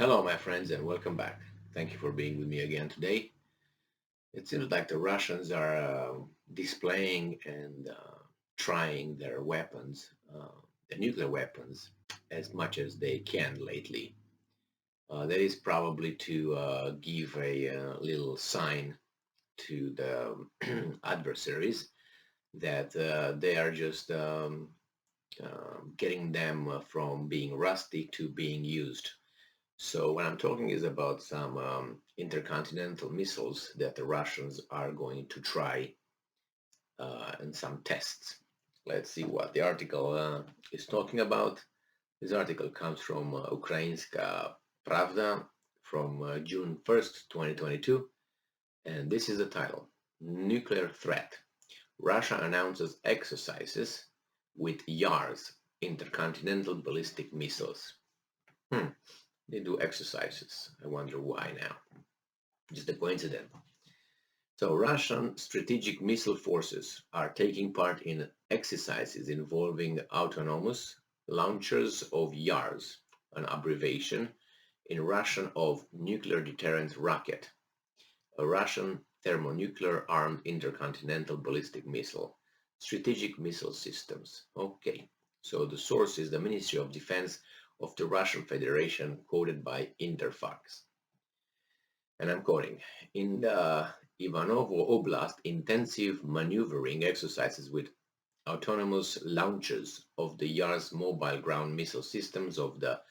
Hello, my friends, and welcome back. Thank you for being with me again today. It seems like the Russians are displaying and trying their weapons, the nuclear weapons, as much as they can lately. That is probably to give a little sign to the adversaries that they are just getting them from being rusty to being used. So what I'm talking is about some intercontinental missiles that the Russians are going to try in some tests. Let's see what the article is talking about. This article comes from Ukrainska Pravda from June 1st, 2022, and this is the title: Nuclear Threat. Russia announces exercises with Yars, intercontinental ballistic missiles. They do exercises. I wonder why now. Just a coincidence. So Russian strategic missile forces are taking part in exercises involving autonomous launchers of Yars, an abbreviation in Russian of nuclear deterrent rocket, a Russian thermonuclear armed intercontinental ballistic missile, strategic missile systems. Okay, so the source is the Ministry of Defense of the Russian Federation, quoted by Interfax. And I'm quoting, in the Ivanovo Oblast, intensive maneuvering exercises with autonomous launches of the Yars mobile ground missile systems of the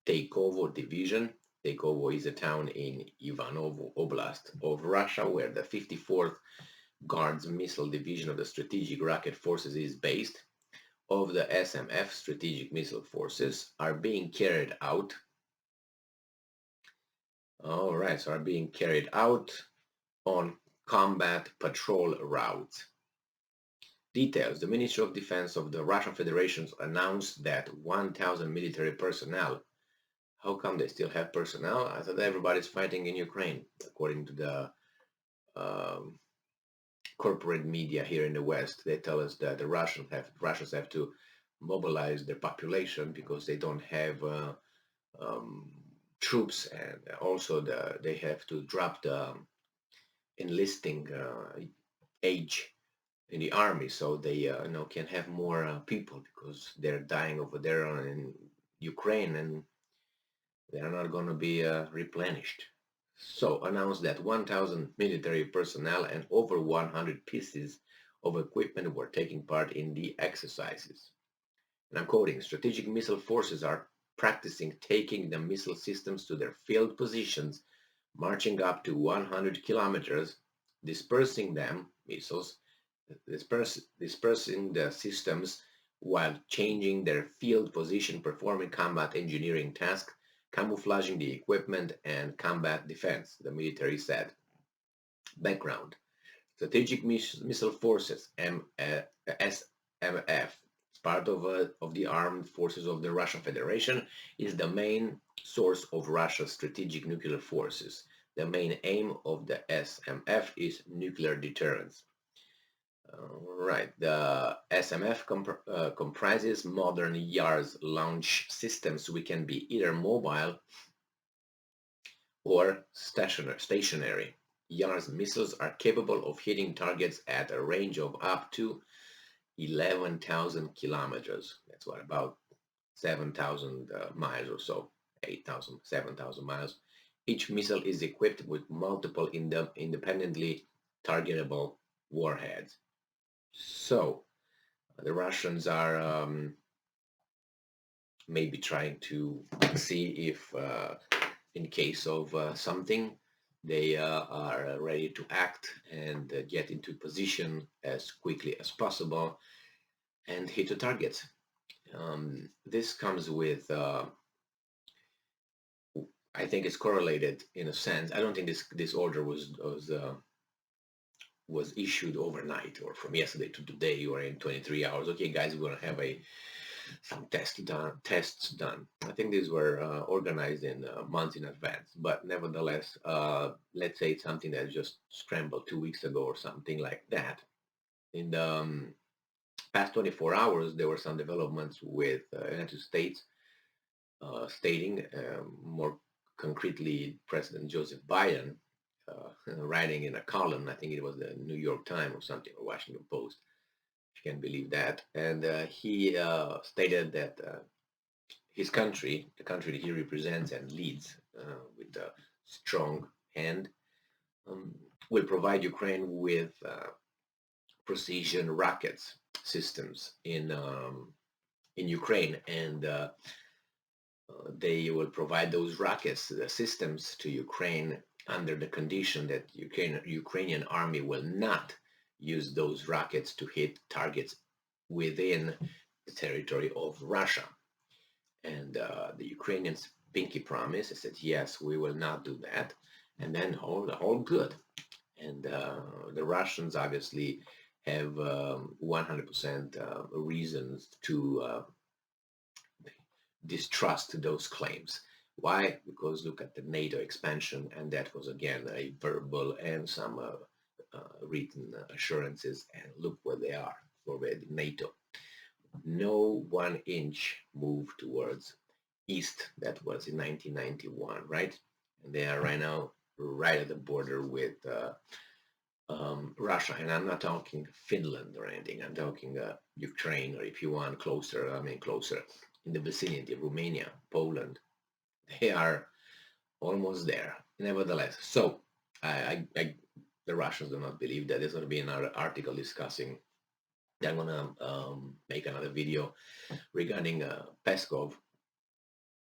Teykovo division. Teykovo is a town in Ivanovo Oblast of Russia where the 54th Guards Missile Division of the Strategic Rocket Forces is based, of the SMF Strategic Missile Forces are being carried out are being carried out on combat patrol routes. Details. The Ministry of Defense of the Russian Federation announced that 1,000 military personnel. How come they still have personnel? I thought everybody's fighting in Ukraine, according to the corporate media here in the West. They tell us that the Russians have to mobilize their population because they don't have um, troops, and also they have to drop the enlisting age in the army, so they can have more people because they're dying over there in Ukraine, and they are not going to be replenished. So announced that 1,000 military personnel and over 100 pieces of equipment were taking part in the exercises. And I'm quoting, strategic missile forces are practicing taking the missile systems to their field positions, marching up to 100 kilometers, dispersing them, missiles, dispersing the systems while changing their field position, performing combat engineering tasks, camouflaging the equipment, and combat defense, the military said. Background. Strategic Missile Forces, SMF, part of the armed forces of the Russian Federation, is the main source of Russia's strategic nuclear forces. The main aim of the SMF is nuclear deterrence. Right, the SMF comprises modern Yars launch systems, which can be either mobile or stationary. Yars missiles are capable of hitting targets at a range of up to 11,000 kilometers. That's what, about 7,000 miles or so, 8,000, 7,000 miles. Each missile is equipped with multiple independently targetable warheads. So the Russians are maybe trying to see if in case of something, they are ready to act and get into position as quickly as possible and hit the targets. This comes with, I think it's correlated in a sense. I don't think this order was issued overnight or from yesterday to today or in 23 hours. Okay, guys, we're gonna have some tests done. I think these were organized in months in advance, but nevertheless, let's say it's something that just scrambled 2 weeks ago or something like that. In the past 24 hours, there were some developments with United States stating more concretely President Joseph Biden, writing in a column, I think it was the New York Times or something, or Washington Post, if you can believe that. And he stated that his country, the country that he represents and leads with a strong hand, will provide Ukraine with precision rockets systems in Ukraine, and they will provide those rockets, the systems, to Ukraine under the condition that Ukrainian army will not use those rockets to hit targets within the territory of Russia. And the Ukrainians pinky promise. I said, yes, we will not do that. And then all good. And the Russians obviously have 100% reasons to distrust those claims. Why? Because look at the NATO expansion, and that was again a verbal and some written assurances, and look where they are already, NATO. No 1 inch move towards east. That was in 1991, right? And they are right now right at the border with Russia. And I'm not talking Finland or anything. I'm talking Ukraine, or if you want closer, I mean closer, in the vicinity of Romania, Poland. They are almost there. Nevertheless, so the Russians do not believe that. There's going to be another article discussing. I'm going to make another video regarding Peskov,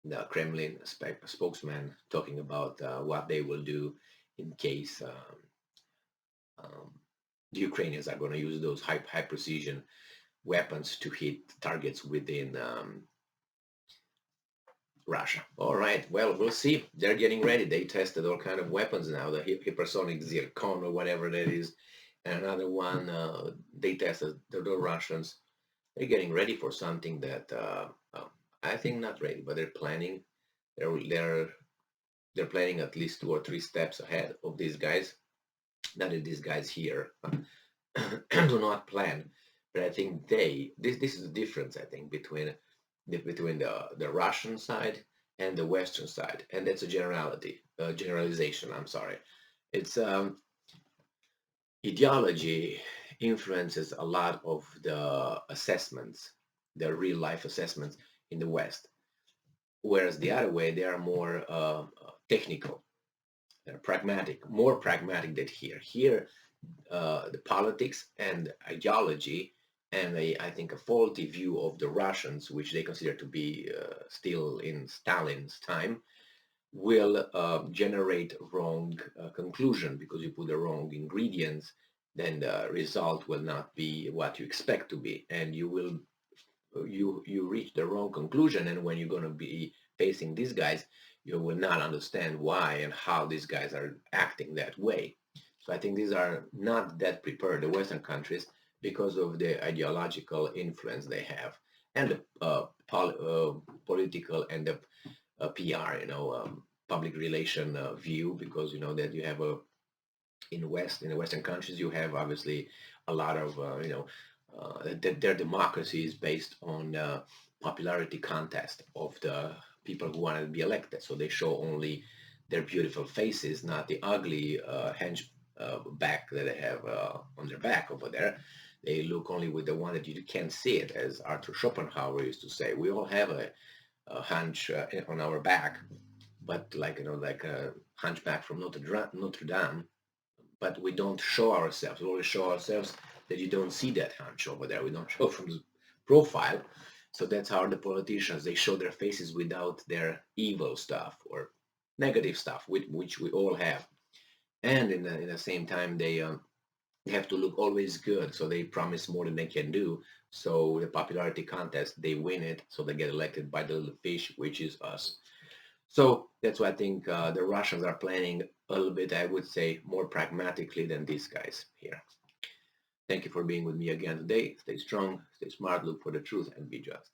the Kremlin spokesman, talking about what they will do in case the Ukrainians are going to use those high precision weapons to hit targets within Russia. All right, well, we'll see. They're getting ready. They tested all kind of weapons now, the hypersonic zircon or whatever that is. And another one, they tested, the Russians. They're getting ready for something that I think not ready, but they're planning. They're planning at least 2 or 3 steps ahead of these guys. Not that these guys here do not plan, but I think this is the difference, I think, between the Russian side and the Western side, and that's a generalization. I'm sorry. It's ideology influences a lot of the assessments, the real life assessments in the West, whereas the other way they are more technical, they're pragmatic, more pragmatic than here. Here, the politics and ideology, and I think a faulty view of the Russians, which they consider to be still in Stalin's time, will generate wrong conclusion, because you put the wrong ingredients, then the result will not be what you expect to be, and you will you reach the wrong conclusion. And when you're going to be facing these guys, you will not understand why and how these guys are acting that way. So I think these are not that prepared, the Western countries, because of the ideological influence they have, and the political and the PR, public relation view, because that you have in the Western countries, you have obviously a lot of their democracy is based on popularity contest of the people who want to be elected. So they show only their beautiful faces, not the ugly back that they have on their back over there. They look only with the one that you can't see it, as Arthur Schopenhauer used to say. We all have a hunch on our back, but like a hunchback from Notre Dame. But we don't show ourselves. We only show ourselves that you don't see that hunch over there. We don't show from the profile. So that's how the politicians, they show their faces without their evil stuff or negative stuff, which we all have. And in the same time, they have to look always good. So they promise more than they can do. So the popularity contest, they win it. So they get elected by the little fish, which is us. So that's why I think the Russians are planning a little bit, I would say, more pragmatically than these guys here. Thank you for being with me again today. Stay strong, stay smart, look for the truth, and be just.